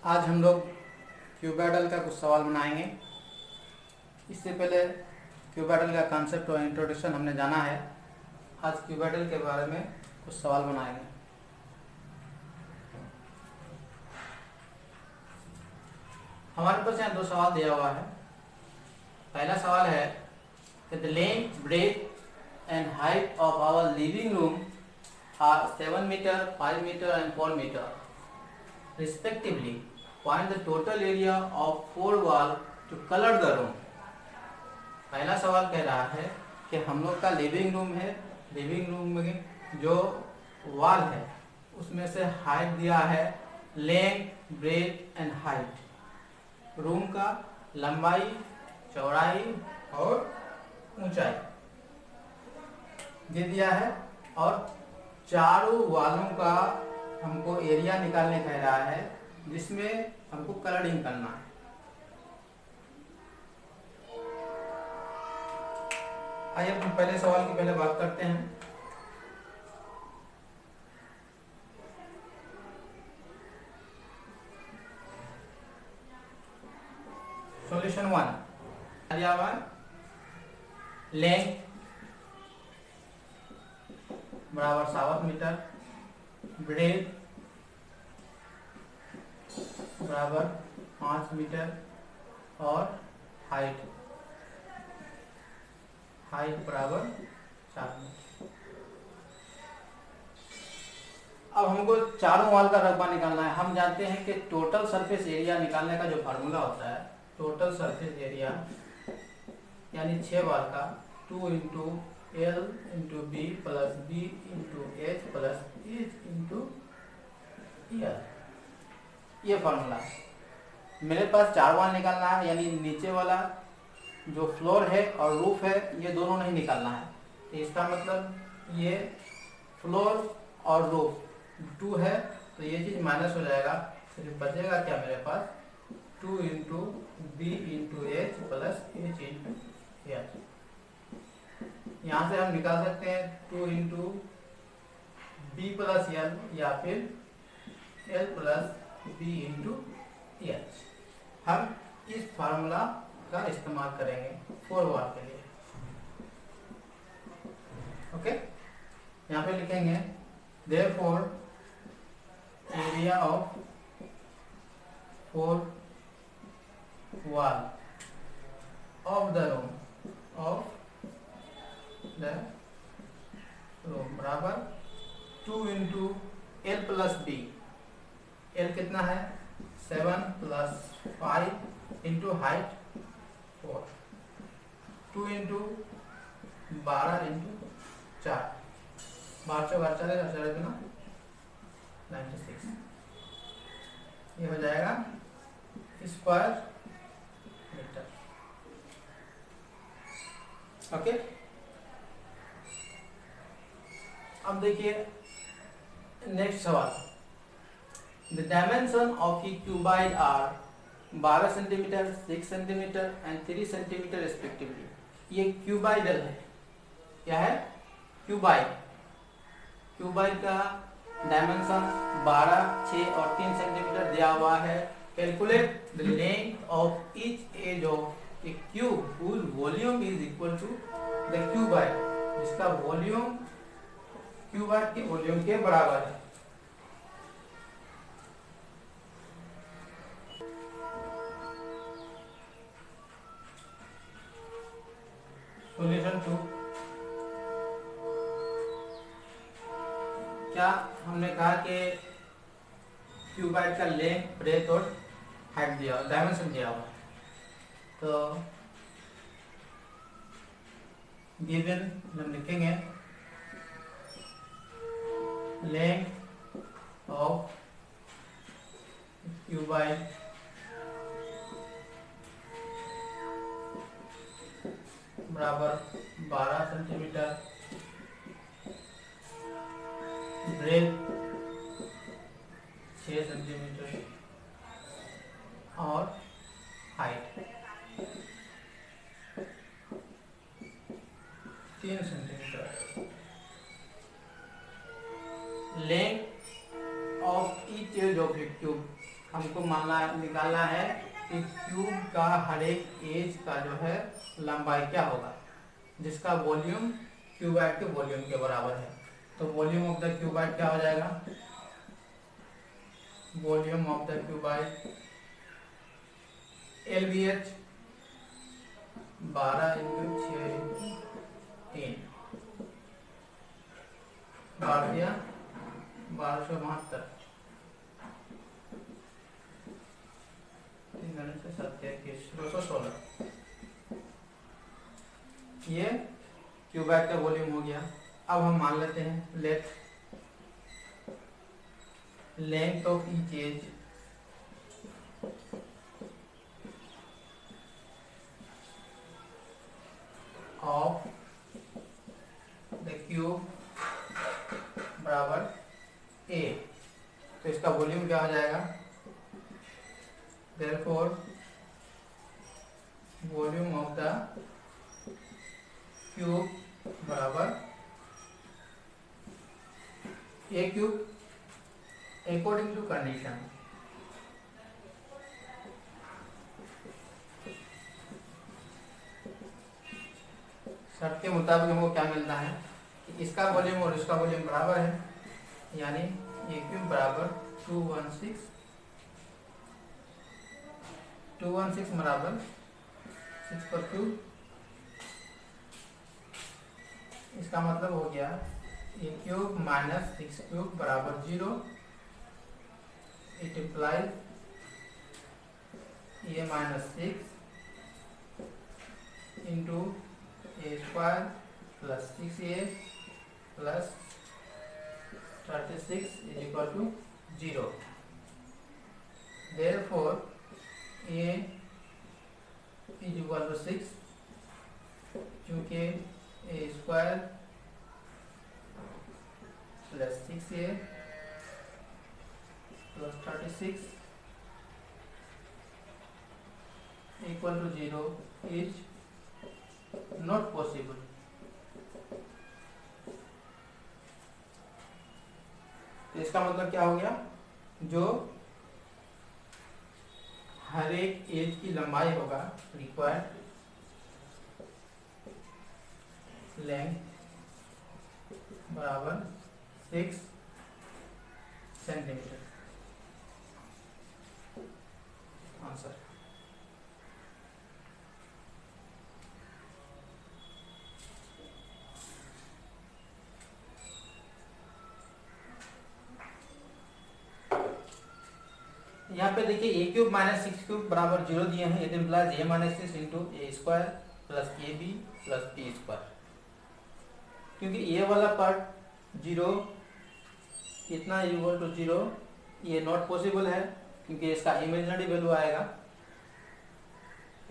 आज हम लोग क्यूबॉइडल का कुछ सवाल बनाएंगे। इससे पहले क्यूबॉइडल का कॉन्सेप्ट और इंट्रोडक्शन हमने जाना है। आज क्यूबॉइडल के बारे में कुछ सवाल बनाएंगे। हमारे पास यहाँ दो सवाल दिया हुआ है। पहला सवाल है कि the length, breadth and height of our living room are 7 metre, 5 metre and 4 metre respectively. Find the total area of 4 wall to color the room. पहला सवाल कह रहा है कि हम लोग का लिविंग रूम है। लिविंग रूम में जो वॉल है उसमें से हाइट दिया है length, breadth and height. Room का लंबाई, चौड़ाई और ऊंचाई दे दिया है और चारों वालों का हमको एरिया निकालने कह रहा है जिसमें हमको कलरिंग करना है। आइए हम पहले सवाल की पहले बात करते हैं। सॉल्यूशन 1 दिया हुआ है लेंथ बराबर 7 मीटर, ब्रेथ बराबर 5 मीटर और हाइट बराबर 4 मीटर। अब हमको चारों वॉल का रकबा निकालना है। हम जानते हैं कि टोटल सरफेस एरिया निकालने का जो फार्मूला होता है, टोटल सरफेस एरिया यानी 6 वॉल का 2 into L into B plus B into H plus H into L, ये फार्मूला है। मेरे पास 4 वॉल निकालना है, यानी नीचे वाला जो फ्लोर है और रूफ है ये दोनों नहीं निकालना है। तो इसका मतलब ये फ्लोर और रूफ 2 है तो ये चीज़ माइनस हो जाएगा। सिर्फ बचेगा क्या मेरे पास 2 into B into H plus H into H. यहाँ से हम निकाल सकते हैं 2 इंटू बी प्लस एल या फिर L plus B into H. हम इस फार्मूला का इस्तेमाल करेंगे 4 वॉल के लिए। ओके, यहाँ पे लिखेंगे therefore area of 4 wall of the room बराबर 2 into L plus B. L कितना है 7 plus 5 into height 4, 2 into 12 into 4, 12 चौका 4 ना 96, ये हो जाएगा स्क्वायर मीटर। ओके, अब देखिए नेक्स्ट सवाल। The dimension of a cuboid are 12 centimetre, 6 centimetre and 3 centimetre respectively. ये क्यूबॉइडल है। क्या है? क्यूबॉइड। क्यूबॉइड का डायमेंशन 12, 6 और 3 सेंटीमीटर दिया हुआ है। Calculate the length of each edge of a cube whose volume is equal to the cuboid, जिसका वॉल्यूम क्यूबॉइड के वॉल्यूम के बराबर है। सॉल्यूशन 2 क्या हमने कहा कि क्यूबॉइड का लेंथ, ब्रेथ और हाइट दिया, डायमेंशन दिया हुआ है। तो गिवन हम लिखेंगे लेंथ ऑफ क्यूबॉइड बराबर 12 सेंटीमीटर, ब्रेथ 6 सेंटीमीटर और height 3 centimetre. Length of each edge of a cube हमको निकालना है कि क्यूब का हर एक एज का जो है लंबाई क्या होगा, जिसका वॉल्यूम क्यूबाइड के वॉल्यूम के बराबर है। तो वॉल्यूम ऑफ द क्यूबाइड क्या हो जाएगा, volume of the cuboid LBH 12x6x3 बार दिया 1272 216 ये क्यूबाइड का वॉल्यूम हो गया। अब हम मान लेते हैं let length of each edge of the cube बराबर A। तो इसका वॉल्यूम क्या हो जाएगा, therefore volume of the cube बराबर A cube according to condition. शर्त के मुताबिक हमको क्या मिलता है कि इसका वॉल्यूम और इसका वॉल्यूम बराबर है, यानी A क्यूब बराबर 216 बराबर 6 पर क्यूब। इसका मतलब हो गया A क्यूब माइनस 6 क्यूब बराबर 0। It implies A minus 6 into A square plus 6A plus 36 is equal to 0। Therefore A is equal to 6, क्योंकि A square plus 6A plus 36 equal to 0 is not possible. तो इसका मतलब क्या हो गया, जो हर एक एज की लंबाई होगा रिक्वायर्ड लेंथ बराबर 6 सेंटीमीटर। आंसर। यहाँ पे देखिए A क्यूब माइनस 6 क्यूब बराबर 0 दिए हैं। It implies A minus 6 into A square plus AB plus B square. क्योंकि A वाला पार्ट 0 इतना इक्वल टू 0 ये नॉट पॉसिबल है, क्योंकि इसका इमेजिनरी वैल्यू आएगा,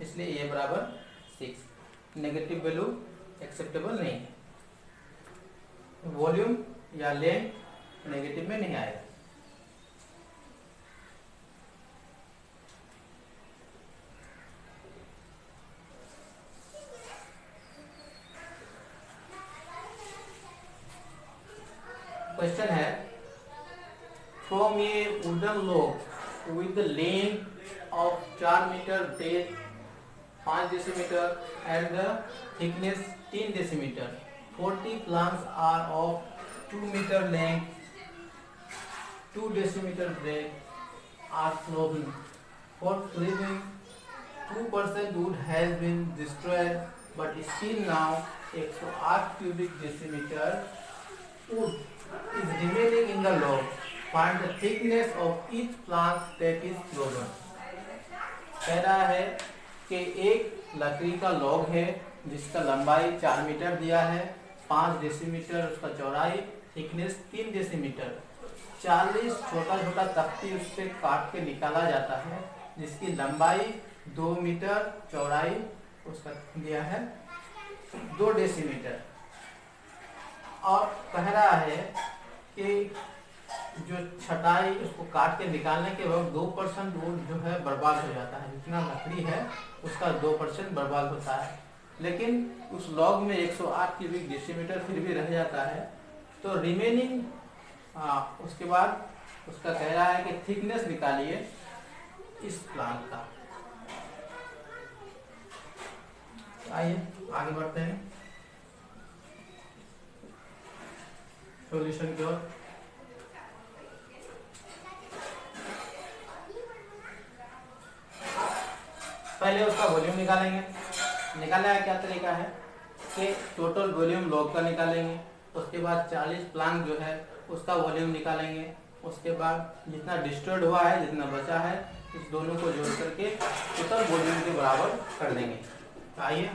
इसलिए A बराबर 6। नेगेटिव वैल्यू एक्सेप्टेबल नहीं है। वॉल्यूम या लेंथ नेगेटिव में नहीं आएगा। क्वेश्चन है, from a wooden log with the length of 4 metre, breadth 5 decimetre and the thickness 3 decimetre, 40 plants are of 2 metre length, 2 decimetre breadth are flooring. For cleaning 2% wood has been destroyed, but still now 108 cubic decimeter wood is remaining in the log. Find the thickness of each plant that is frozen. कह रहा है कि एक लकड़ी का log है जिसका लंबाई 4 मीटर दिया है, 5 डेसीमीटर उसका चौड़ाई, थिकनेस 3 डेसीमीटर, 40 छोटा छोटा तख्ती उस पर काट के निकाला जाता है, जिसकी लंबाई 2 मीटर, चौड़ाई उसका दिया है 2 डेसीमीटर। और कह रहा है कि जो छटाई उसको काट के निकालने के वक्त 2% वुड जो है बर्बाद हो जाता है, जितना लकड़ी है उसका 2% बर्बाद होता है, लेकिन उस लॉग में 108 क्यूबिक डेसीमीटर फिर भी रह जाता है। तो रिमेनिंग उसके बाद उसका कह रहा है कि थिकनेस निकालिए इस प्लांट का। आइए आगे बढ़ते हैं सॉल्यूशन की ओर। पहले उसका वॉल्यूम निकालेंगे। निकालने का क्या तरीका है कि टोटल वॉल्यूम लॉग का निकालेंगे, उसके बाद 40 प्लांट जो है उसका वॉल्यूम निकालेंगे, उसके बाद जितना डिस्ट्रॉयड हुआ है जितना बचा है इस दोनों को जोड़ करके टोटल वॉल्यूम के बराबर कर देंगे। तो आइए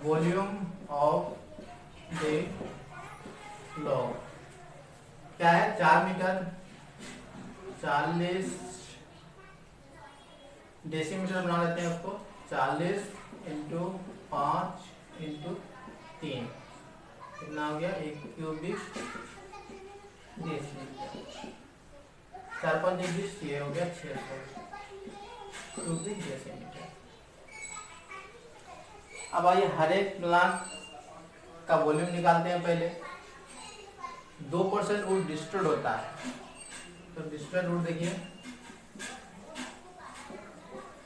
वॉल्यूम ऑफ द लॉग क्या है, 4 मीटर 40 डेसीमीटर बना लेते हैं उसको। 40 इंटू 5 इंटू 3 कितना हो गया, 1 क्यूबिक डेसीमीटर। 4 5 20 ये हो गया 600 क्यूबिक डेसीमीटर। अब आइए हर एक प्लांट का वॉल्यूम निकालते हैं। पहले 2% वुड डिस्ट्रॉयड होता है, तो डिस्ट्रॉयड वुड देखिए,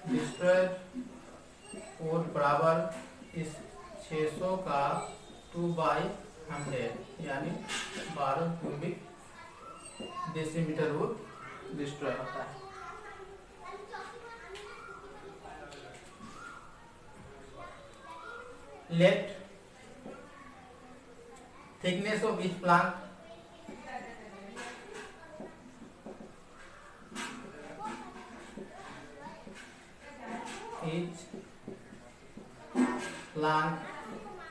डिस्ट्रॉयड वुड बराबर इस 600 का 2/100 यानी 12 क्यूबिक डेसीमीटर वुड डिस्ट्रॉय होता है। Let thickness of each plant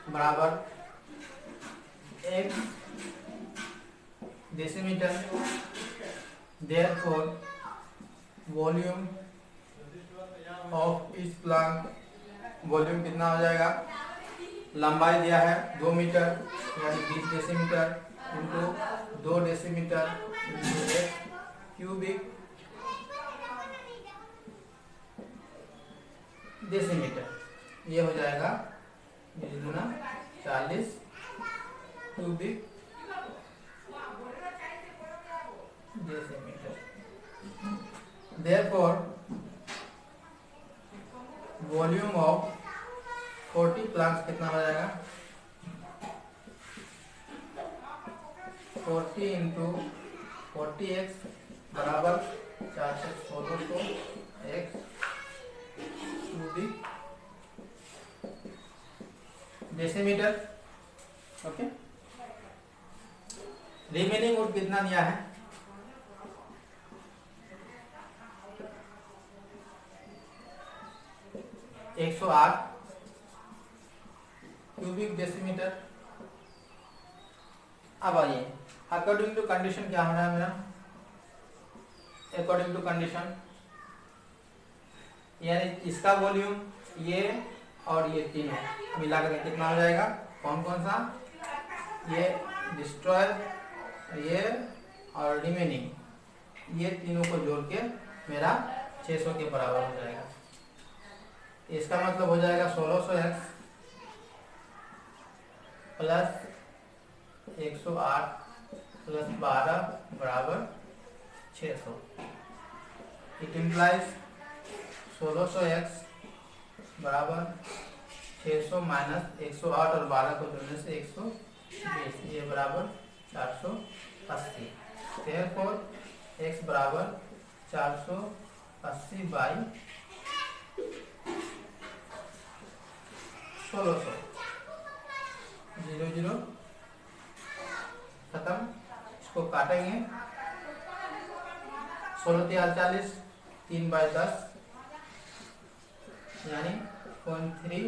बराबर x decimetre. Therefore volume of each plant, volume कितना हो जाएगा, लंबाई दिया है 2 मीटर यानी 20 decimetre into 2 decimetre into 1 cubic decimetre, ये हो जाएगा 20 गुना 40 cubic decimetre. Therefore volume of 40 plants कितना हो जाएगा, 40 इंटू 40x बराबर 416 x cubic decimetre. Okay, remaining would कितना दिया है, 108 क्यूबिक डेसीमीटर। अब आइए अकॉर्डिंग टू कंडीशन क्या होना है मेरा, अकॉर्डिंग टू कंडीशन यानी इसका वॉल्यूम ये और ये तीनों मिलाकर कितना हो जाएगा, कौन कौन सा, ये डिस्ट्रॉय, ये और रिमेनिंग, ये तीनों को जोड़ के मेरा 600 के बराबर हो जाएगा। इसका मतलब हो जाएगा 1600x प्लस 108 प्लस 12 बराबर 600। इट इम्प्लाइज 1600x बराबर 600 माइनस 108 और 12 को जोड़ने से 120, ये बराबर 480। therefore x बराबर 480 बाई 1600, 0 0 खत्म। इसको काटेंगे, 16 3 40, 3/10 यानी 0.3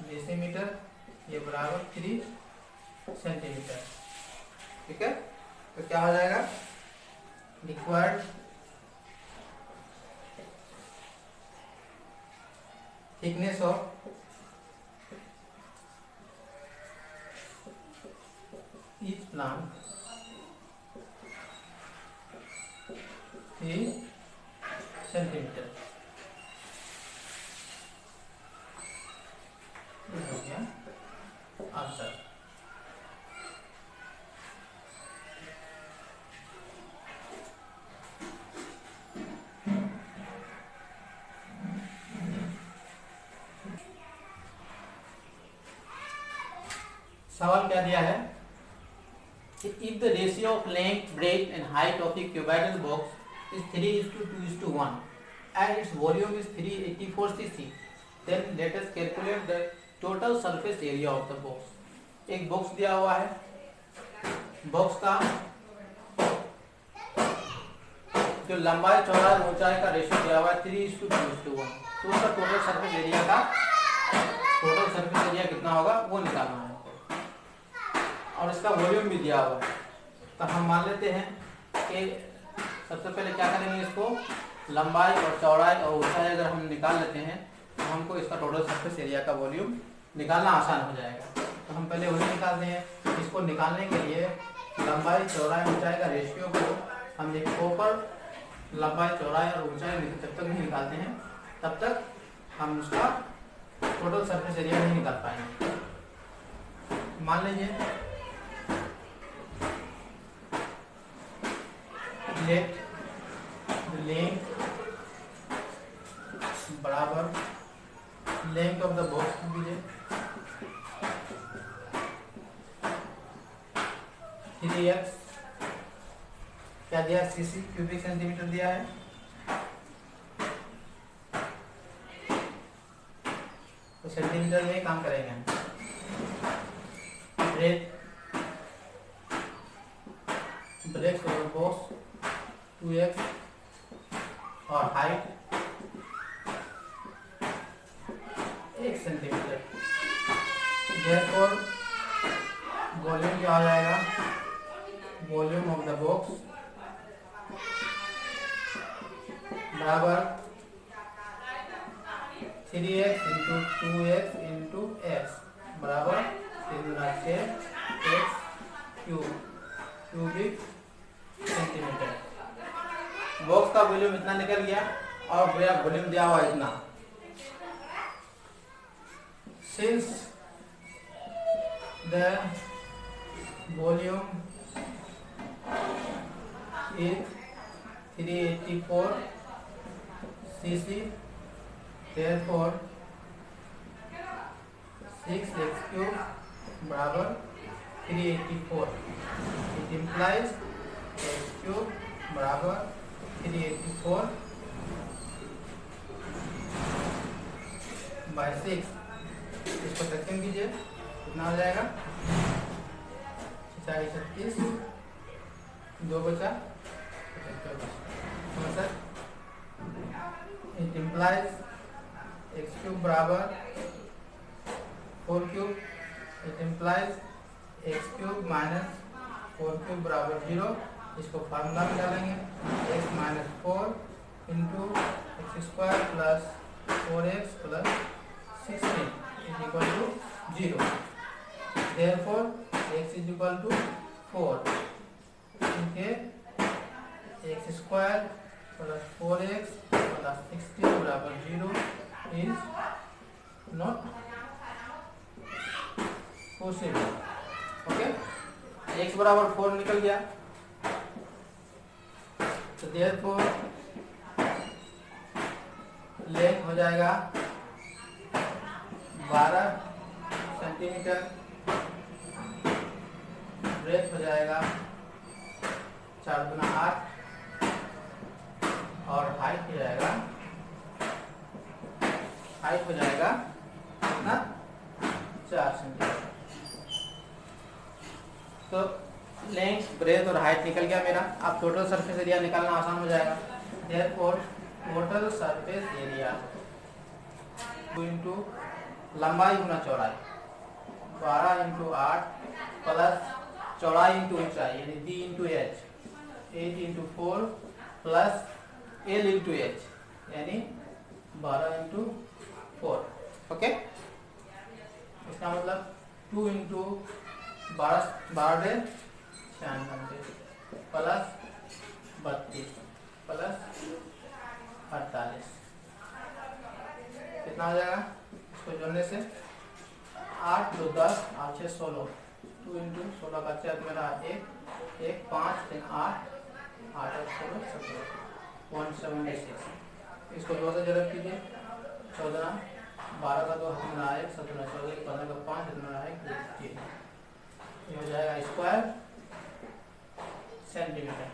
डेसीमीटर, ये बराबर 3 सेंटीमीटर। ठीक है, तो क्या हो जाएगा, required thickness of each plant 3 centimetre. ये हो गया आंसर। सवाल क्या दिया है कि if the ratio of length breadth and height of the cuboidal box is 3:2:1 and its volume is 384 cc, then let us calculate the total surface area of the box. एक box दिया हुआ है, box का जो लंबाई चौड़ाई ऊंचाई का रेशियो दिया हुआ है 3:2:1, तो उसका टोटल सरफेस एरिया कितना होगा वो निकालना है, और इसका वॉल्यूम भी दिया हुआ है। तो हम मान लेते हैं कि सबसे पहले क्या करेंगे, इसको लंबाई और चौड़ाई और ऊंचाई अगर हम निकाल लेते हैं तो हमको इसका टोटल सरफेस एरिया का वॉल्यूम निकालना आसान हो जाएगा। तो हम पहले वही निकालते हैं। इसको निकालने के लिए लंबाई चौड़ाई ऊंचाई का रेशियो को हम एक प्रॉपर लंबाई चौड़ाई और ऊंचाई जब तक नहीं निकालते हैं तब तक हम उसका टोटल सरफेस एरिया नहीं निकाल पाएंगे। मान लीजिए लेंथ बराबर लेंथ ऑफ द बॉक्स दीजिए 3x, क्या दिया, सीसी क्यूबिक सेंटीमीटर दिया है। तो सेंटीमीटर में काम करेंगे हम। Breath of the box 2x और हाइट 1 सेंटीमीटर। देयरफॉर वॉल्यूम क्या हो जाएगा, वॉल्यूम ऑफ द बॉक्स बराबर 3x into 2x into x बराबर 3×6 क्यूबिक सेंटीमीटर। बॉक्स का वॉल्यूम इतना निकल गया और मेरा वॉल्यूम दिया हुआ इतना। Since the volume is 384 cc, therefore 6x cube बराबर 384। It implies x cube बराबर 384 by 6। इसको सेक्शन कीजिए, कितना हो जाएगा, 36, 2 बचा 67। इट इम्प्लाइज एक्स क्यूब बराबर 4 cube, it implies x cube minus 4 cube बराबर 0। इसको फार्मूला में डालेंगे, x minus 4 into x square plus 4x plus 16 is equal to 0. Therefore x is equal to 4. Okay, x square plus 4x plus 16 बराबर 0 is not possible. Okay, x बराबर 4 निकल गया, तो therefore length हो जाएगा 12 सेंटीमीटर, ब्रेथ हो जाएगा 4×8 और हाइट हो जाएगा कितना, 4 सेंटीमीटर। तो लेंथ ब्रेथ और हाइट निकल गया मेरा। अब टोटल सरफेस एरिया निकालना आसान हो जाएगा। Therefore total surface area 2 into लंबाई गुना चौड़ाई 12 इंटू 8 प्लस चौड़ाई इंटू ऊंचाई यानी d into h 8 into 4 plus l into h यानी 12 इंटू 4। ओके, इसका मतलब 2 इंटू 12 96 प्लस 32 प्लस 48 कितना हो जाएगा, इसको जोड़ने से 8 2 10 8 6 16 2 इंटू 16 का 4 मेरा 1 1 5 3 8 8 16 17 176। इसको 2 से जरूरत कीजिए, 14 12 का 2 हाथ में रहा 1 17 14 15 का 5 हाथ में रहा 1 3 ये हो जाएगा स्क्वायर सेंटीमीटर।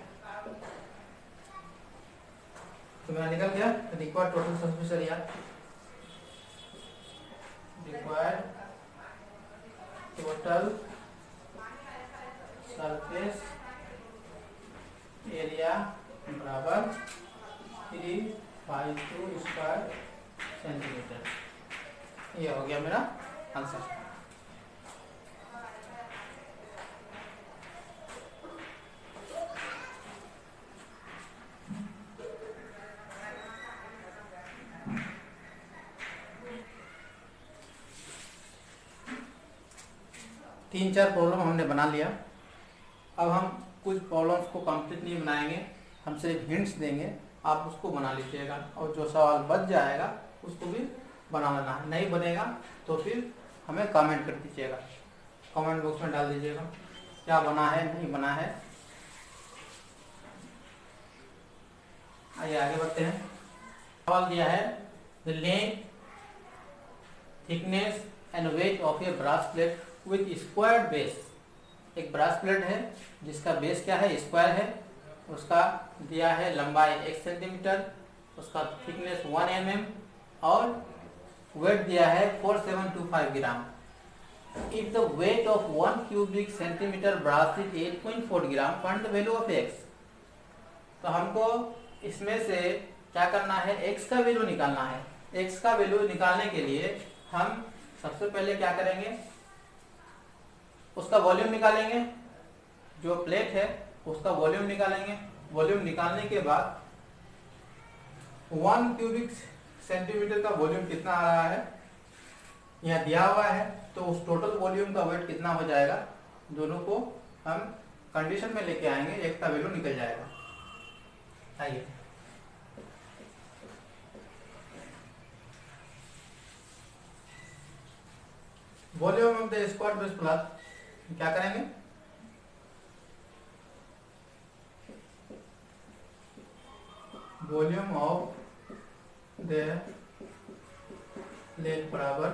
तो मेरा निकल गया required total surface area. Required total surface area बराबर 352 स्क्वायर सेंटीमीटर। ये हो गया मेरा आंसर। तीन चार प्रॉब्लम हमने बना लिया। अब हम कुछ प्रॉब्लम्स को कंप्लीट नहीं बनाएंगे, हम सिर्फ हिंट्स देंगे, आप उसको बना लीजिएगा और जो सवाल बच जाएगा उसको भी बना लेना है। नहीं बनेगा तो फिर हमें कमेंट कर दीजिएगा, कमेंट बॉक्स में डाल दीजिएगा क्या बना है नहीं बना है। आइए आगे बढ़ते हैं। सवाल दिया है the length, thickness and weight of a brass plate with square base. एक ब्रास प्लेट है जिसका बेस क्या है, स्क्वायर है, उसका दिया है लंबाई 1 सेंटीमीटर, उसका थिकनेस 1 mm और वेट दिया है 4725 gram. If the weight of 1 cubic centimeter brass is 8.4 gram, find the value of x। तो हमको इसमें से क्या करना है, x का वैल्यू निकालना है। x का वैल्यू निकालने के लिए हम सबसे पहले क्या करेंगे, उसका वॉल्यूम निकालेंगे। जो प्लेट है उसका वॉल्यूम निकालेंगे। वॉल्यूम निकालने के बाद 1 क्यूबिक सेंटीमीटर का वॉल्यूम कितना आ रहा है यहाँ दिया हुआ है, तो उस टोटल वॉल्यूम का वेट कितना हो जाएगा, दोनों को हम कंडीशन में लेके आएंगे, एक का वैल्यू निकल जाएगा। आइए volume of the square base plus क्या करेंगे, वॉल्यूम ऑफ द प्लेट बराबर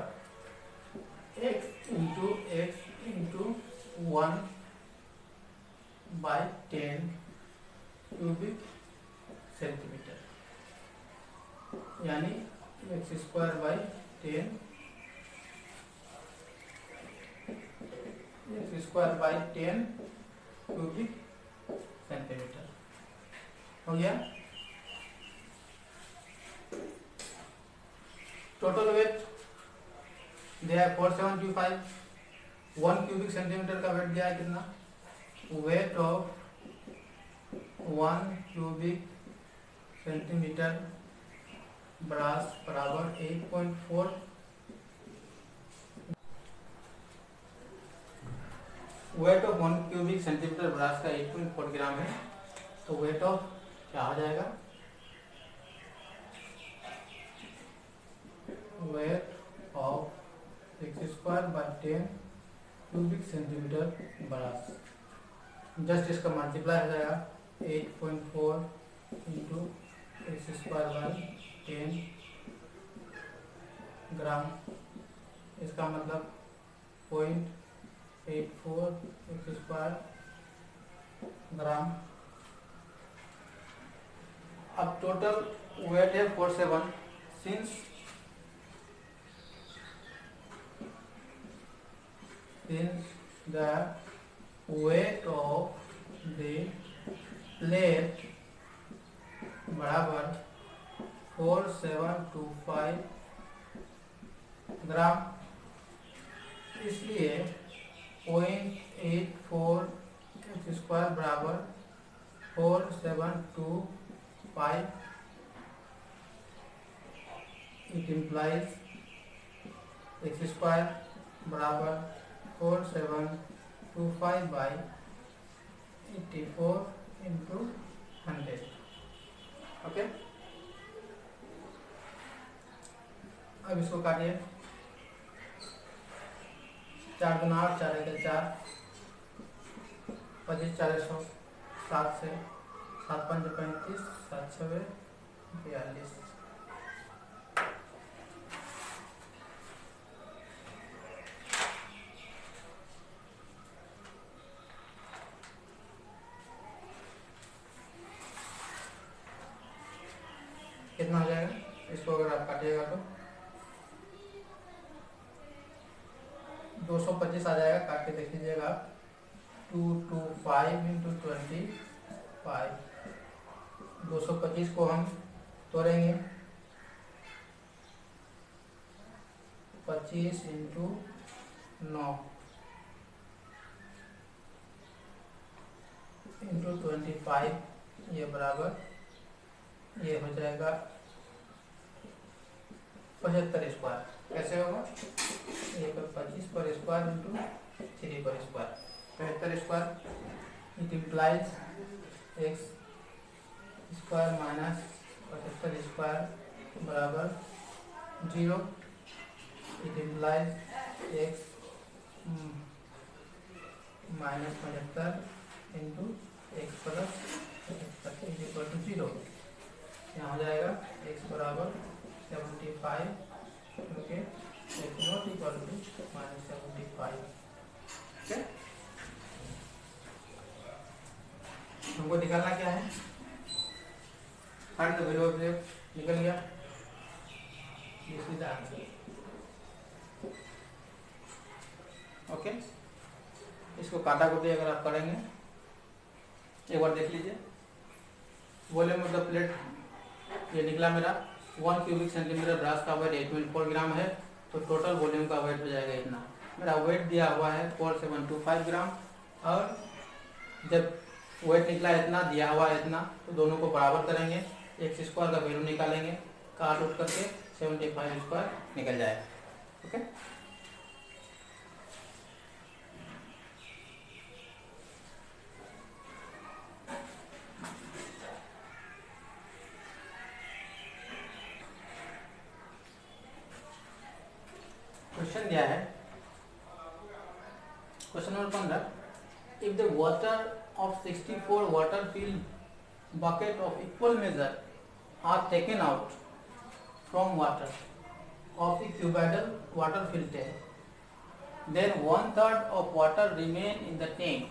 x इंटू 1/10 क्यूबिक सेंटीमीटर, यानी x²/10 x²/10 क्यूबिक सेंटीमीटर हो गया। टोटल वेट दिया है 4725, 1 क्यूबिक सेंटीमीटर का वेट दिया है कितना, weight of 1 cubic centimetre brass बराबर 8.4, weight of 1 cubic centimetre brass का 8.4 ग्राम है। तो वेट ऑफ क्या हो जाएगा, weight of x²/10 cubic centimetre brass, just इसका मल्टीप्लाई हो जाएगा 8.4 इंटू x²/10 ग्राम, इसका मतलब 0.84 x² ग्राम। अब टोटल वेट है 47, since the weight of the plate बराबर 4725 ग्राम, इसलिए 0.84 x² बराबर 4725, इट इम्प्लाइज x² बराबर 4725/84 इंटू 100। ओके, अब इसको काटिए, 4 × 8 4 × 4 25 4 100, 7 से 7 5 35, 7 6 42। 225 आ जाएगा, काट के देख लीजिएगा। 225 इंटू 25, 225 को हम तोड़ेंगे, 25 इंटू 9 इंटू 25, ये बराबर ये हो जाएगा 75 स्क्वायर। कैसे होगा? 1/25 पर स्क्वायर इंटू 3 पर square, 75 square. It implies x square minus 75 square बराबर 0। It implies x minus 75 into x plus 75 is equal to 0। यहाँ हो जाएगा एक्स बराबर 75 क्योंकि x not equal to minus 75। ठीक है, हमको निकालना क्या है? Find the value of x, निकल गया, this is the answer. Okay, इसको काटा कुटी अगर आप करेंगे, एक बार देख लीजिए। वॉल्यूम ऑफ द प्लेट ये निकला मेरा 1 क्यूबिक सेंटीमीटर। ब्रास का वेट 8.4 ग्राम है, तो टोटल वॉल्यूम का वेट हो जाएगा इतना। मेरा वेट दिया हुआ है 4725 ग्राम, और जब वेट निकला इतना, दिया हुआ है इतना, तो दोनों को बराबर करेंगे, एक्स स्क्वायर का वैल्यू निकालेंगे, काट उठ करके 75 स्क्वायर निकल जाएगा। ओके, क्वेश्चन दिया है, question number 15। If the water of 64 water filled bucket of equal measure are taken out from water of the cuboidal water filled tank, then 1/3 of water remain in the tank.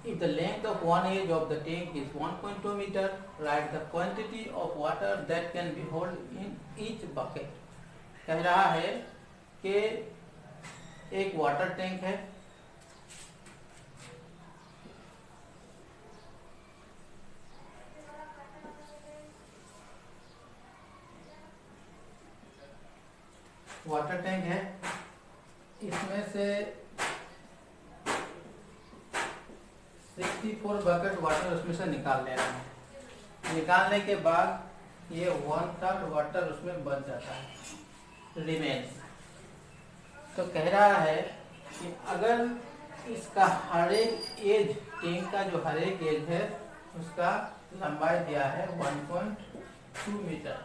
If the length of one edge of the tank is 1.2 meter, write the quantity of water that can be held in each bucket. कह रहा है कि एक water tank है, water tank है, इसमें से 64 bucket water उसमें से निकाल लेना है। निकालने के बाद ये 1/3 वाटर उसमें बच जाता है, रिमेन्स। तो कह रहा है कि अगर इसका हर एक एज, टैंक का जो हर एक एज है उसका लंबाई दिया है 1.2 मीटर,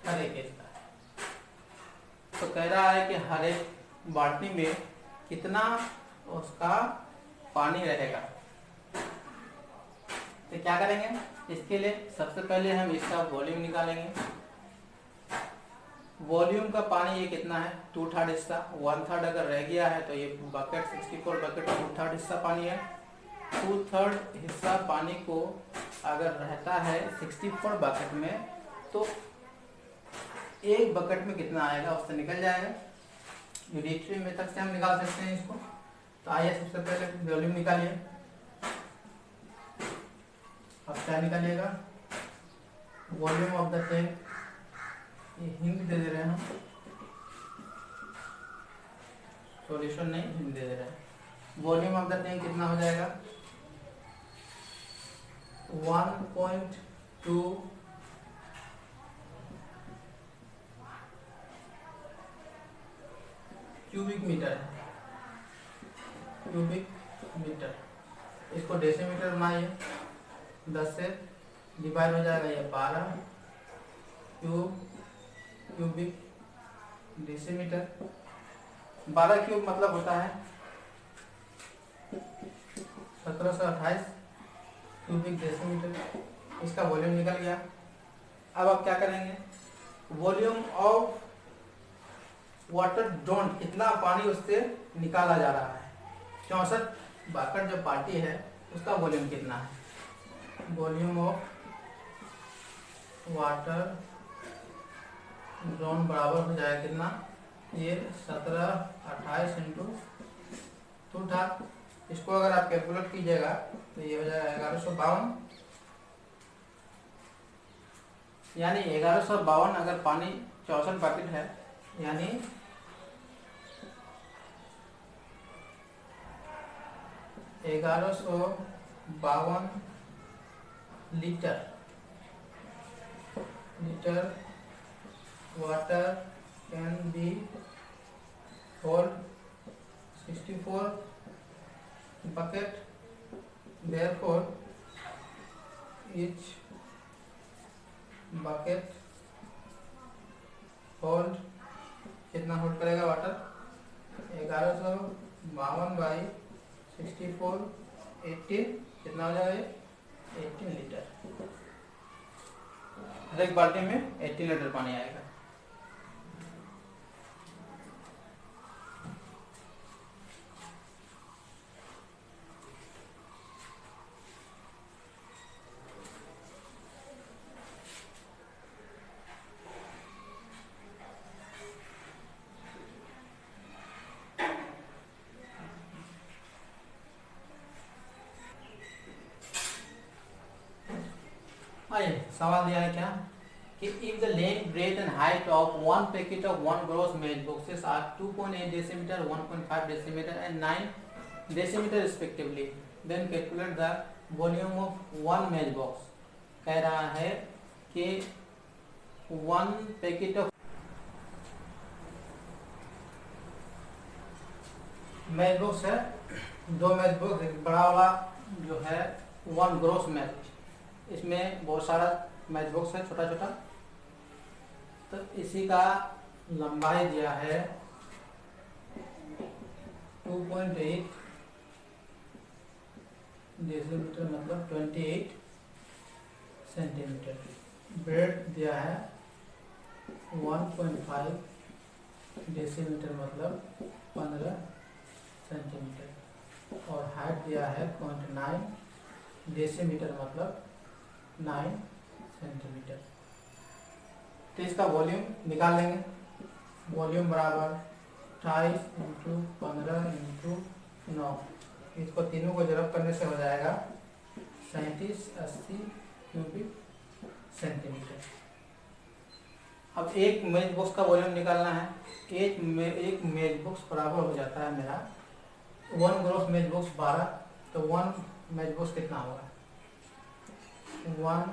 हर एक एज का। तो कह रहा है कि हर एक बाल्टी में कितना उसका पानी रहेगा। तो क्या करेंगे इसके लिए? सबसे पहले हम इसका वॉल्यूम निकालेंगे। वॉल्यूम का पानी ये कितना है? 2/3 हिस्सा। 1/3 अगर रह गया है तो ये बकेट 64 बकेट 2/3 हिस्सा पानी है। 2/3 हिस्सा पानी को अगर रहता है 64 बकेट में, तो एक बकेट में कितना आएगा उससे निकल जाएगा। यूनिटरी मेथड से हम निकाल सकते हैं इसको। तो आइए सबसे पहले वॉल्यूम निकालिए। अब क्या निकालिएगा? वॉल्यूम ऑफ द टैंक, ये हिंट दे दे रहे हैं हम, सॉल्यूशन नहीं, हिंट दे दे रहे हैं। वॉल्यूम ऑफ द टैंक कितना हो जाएगा? 1.2 क्यूबिक मीटर है, क्यूबिक मीटर। इसको डेसीमीटर बनाइए, 10 से डिवाइड हो जाएगा, ये 12 क्यूबिक डेसीमीटर। 12 क्यूब मतलब होता है 1728 क्यूबिक डेसीमीटर। इसका वॉल्यूम निकल गया। अब आप क्या करेंगे? वॉल्यूम ऑफ वाटर ड्रॉन, कितना पानी उससे निकाला जा रहा है। 64 बकेट जो पार्टी है उसका वॉल्यूम कितना है? वॉल्यूम ऑफ वाटर ड्रॉन बराबर हो जाएगा कितना? ये 1728 इंटू 2 था। इसको अगर आप कैलकुलेट कीजिएगा तो ये हो जाएगा 1152, यानी 1152 अगर पानी 64 पैकेट है, यानी 1152 litre water can be hold 64 bucket, therefore each bucket hold कितना होल्ड करेगा वाटर? 1152 बाई 64 18 कितना हो जाएगा? 18 लीटर। हर एक बाल्टी में 18 लीटर पानी आएगा। आइए सवाल दिया है क्या कि if the length, breadth and height of one packet of one gross match boxes are 2.8 decimeter, 1.5 decimeter and 9 decimeter respectively, then calculate the volume of one match box। कह रहा है कि one packet of match box है, 2 match box, एक बड़ा वाला जो है 1 ग्रोस मैच, इसमें बहुत सारा मैच बॉक्स है छोटा छोटा, तो इसी का लंबाई दिया है 2.8 डेसीमीटर मतलब 28 सेंटीमीटर, ब्रेड दिया है 1.5 डेसीमीटर मतलब 15 सेंटीमीटर और हाइट दिया है 0.9 डेसीमीटर मतलब 9 सेंटीमीटर। तो इसका वॉल्यूम निकाल लेंगे। वॉल्यूम बराबर 28 इंटू 15 इंटू 9, इसको तीनों को जरब करने से हो जाएगा 3780 क्यूबिक सेंटीमीटर। अब एक मेज बॉक्स का वॉल्यूम निकालना है। एक मेज बॉक्स बराबर हो जाता है मेरा 1 ग्रोस मेज बॉक्स 12, तो 1 मेज बॉक्स कितना होगा? 1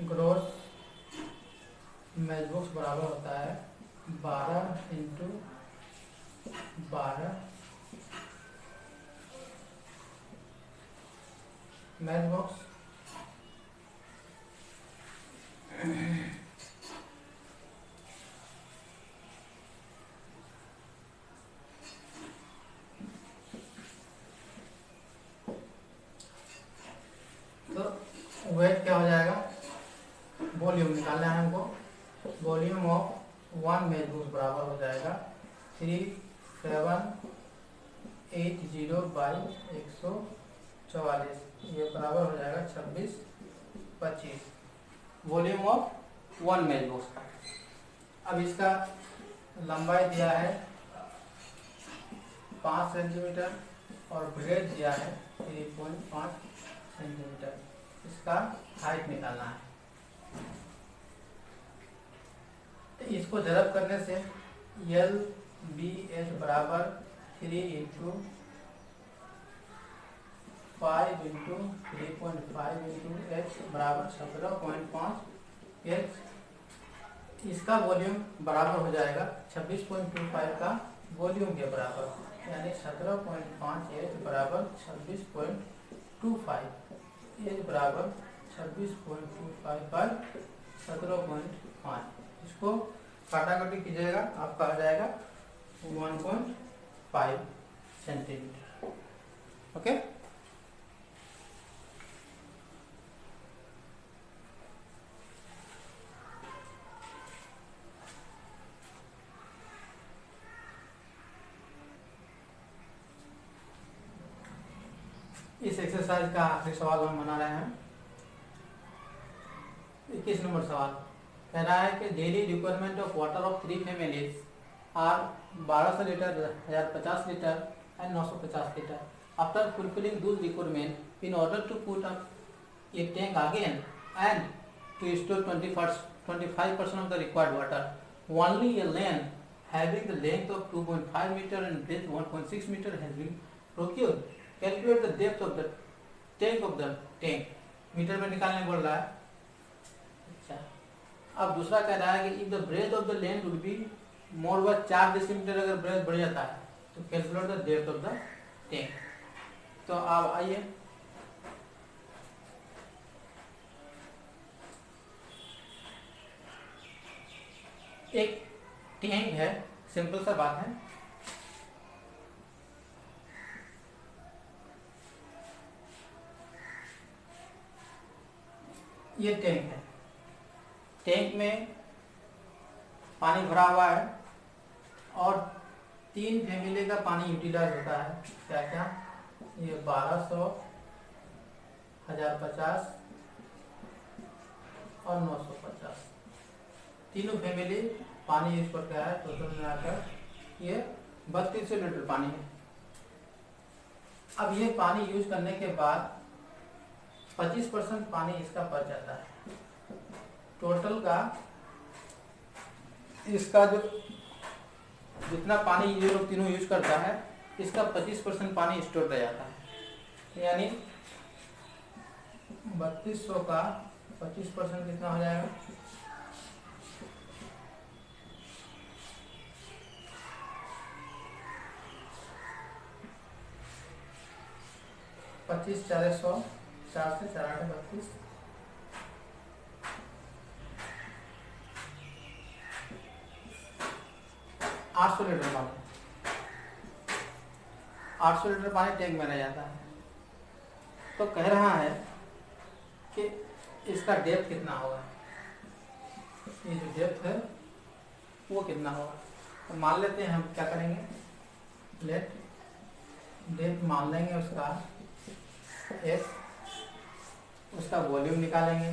ग्रोस मैच बॉक्स बराबर होता है 12 इंटू 12 मैच बॉक्स, तो वेट क्या हो जाएगा? वॉल्यूम निकालना है हमको। वॉल्यूम ऑफ 1 मैच बॉक्स बराबर हो जाएगा 3780 बाई 144, ये बराबर हो जाएगा 2625 वॉल्यूम ऑफ 1 मैच बॉक्स का। अब इसका लंबाई दिया है 5 सेंटीमीटर और ब्रेड दिया है 3.5 सेंटीमीटर। इसका हाइट निकालना है। तो इसको जरब करने से एल बी एच बराबर 3 इंटू 5 इंटू 3.5 इंटू एच बराबर 17.5 एच। इसका वॉल्यूम बराबर हो जाएगा 26.25 का वॉल्यूम के बराबर, यानी 17.5 एच बराबर 26.25, एच बराबर 26.25 पर 17.5। इसको काटाकाटी कीजिएगा, आपका आ जाएगा 1.5 सेंटीमीटर। ओके, इस एक्सरसाइज का आखिरी सवाल हम बना रहे हैं। 21 नंबर सवाल। कह रहा है कि daily requirement of water of 3 families are 1200 litre, 1050 litre and 950 litre. After fulfilling those requirement in order to put up a tank again and to store 25% of the required water. Only a land having the length of 2.5 meter and breadth 1.6 meter has been procured. Calculate the depth of the tank of the tank. Metre में निकालने बोल रहा है. अच्छा, अब दूसरा कह रहा है कि if the breadth of the land would be more than 4 decimetre अगर breadth बढ़ जाता है तो calculate the depth of the tank. तो अब आइए एक टैंक है, सिंपल सा बात है. ये टैंक है, टैंक में पानी भरा हुआ है और 3 फैमिली का पानी यूटिलाइज होता है. क्या क्या? ये 1200, 1050 और 950 तीनों फैमिली पानी यूज करता है. टोटल मिलाकर ये 3200 लीटर पानी है. अब ये पानी यूज करने के बाद 25% पानी इसका बच जाता है. टोटल का इसका जो जितना पानी ये लोग तीनों यूज करता है इसका 25% पानी स्टोर रह जाता है. यानी 3200 का 25% कितना हो जाएगा? 25 4 100, 4 से 4 8 32, 800 लीटर पानी. 800 लीटर पानी टैंक में रह जाता है. तो कह रहा है कि इसका डेप्थ कितना होगा. ये जो डेप्थ है वो कितना होगा. तो मान लेते हैं हम क्या करेंगे, लेट डेप्थ मान लेंगे उसका एस, उसका वॉल्यूम निकालेंगे.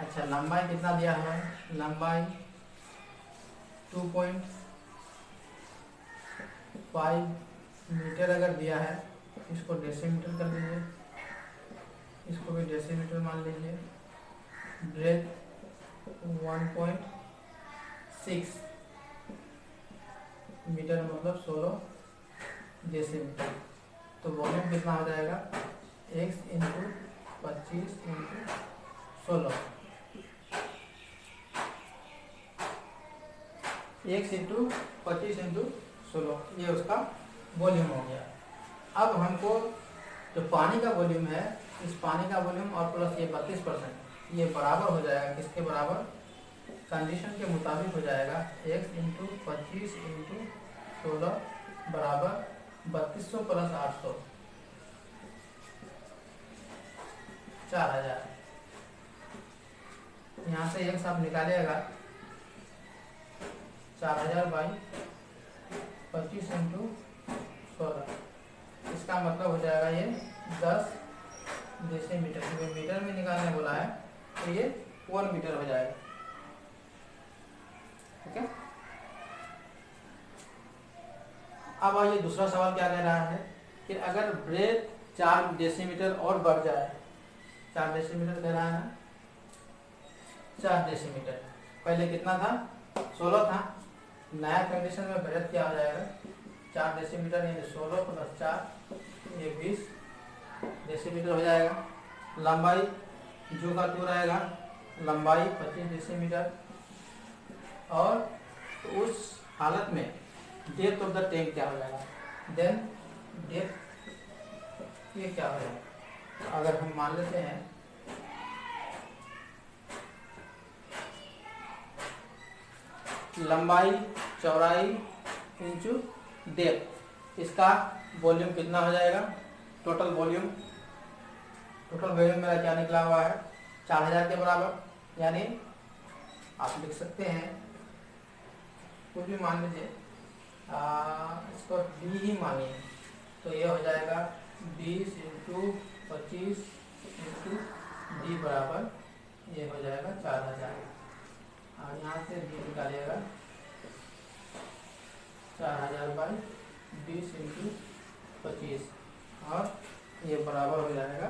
अच्छा, लंबाई कितना दिया हुआ है? लंबाई 2.5 मीटर अगर दिया है, इसको डेसीमीटर कर लीजिए, इसको भी डेसीमीटर मान लीजिए. ब्रेथ 1.6 मीटर मतलब 16 डेसीमीटर. तो वॉल्यूम कितना हो जाएगा? x into 25 into 16, x into 25 into 16, ये उसका वॉल्यूम हो गया. अब हमको जो पानी का वॉल्यूम है, इस पानी का वॉल्यूम और प्लस ये 32%, ये बराबर हो जाएगा किसके बराबर? कंडीशन के मुताबिक हो जाएगा x इंटू 25 इंटू 16 बराबर 3200 प्लस 800, 4000. यहाँ से एक आप निकालिएगा 4000 बाई 25 इंटू 16, इसका मतलब हो जाएगा ये 10 डेसीमीटर. मीटर में निकालने बोला है तो ये 1 मीटर हो जाएगा. ठीक है. अब आइए दूसरा सवाल क्या कह रहा है कि अगर ब्रेथ 4 डेसीमीटर और बढ़ जाए, 4 डेसीमीटर कह रहा है ना, 4 डेसीमीटर. पहले कितना था? 16 था. नया कंडीशन में ब्रेथ क्या हो जाएगा? 4 डेसीमीटर यानी 16 प्लस 4 ये 20 डेसीमीटर हो जाएगा. लंबाई जो का 2 रहेगा, लंबाई 25 डेसीमीटर. और तो उस हालत में डेप्थ ऑफ द टैंक क्या हो जाएगा? देन डेप्थ ये क्या हो जाएगा? अगर हम मान लेते हैं लंबाई चौड़ाई इंचू डेप्थ, इसका वॉल्यूम कितना हो जाएगा? टोटल वॉल्यूम मेरा क्या निकला हुआ है? 4000 के बराबर. यानी आप लिख सकते हैं, कुछ भी मान लीजिए, इसको डी ही मानिए, तो ये हो जाएगा 20 इंटू 25 इंटू डी बराबर ये हो जाएगा 4000. और यहाँ से b निकालिएगा 4000 बाई 20 इंटू 25 और ये बराबर हो जाएगा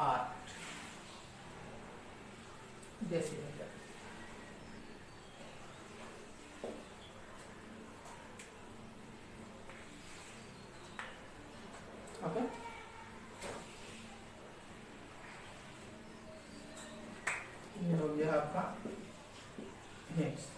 8 डेसीमीटर। ओके, ये हो गया आपका नेक्स्ट।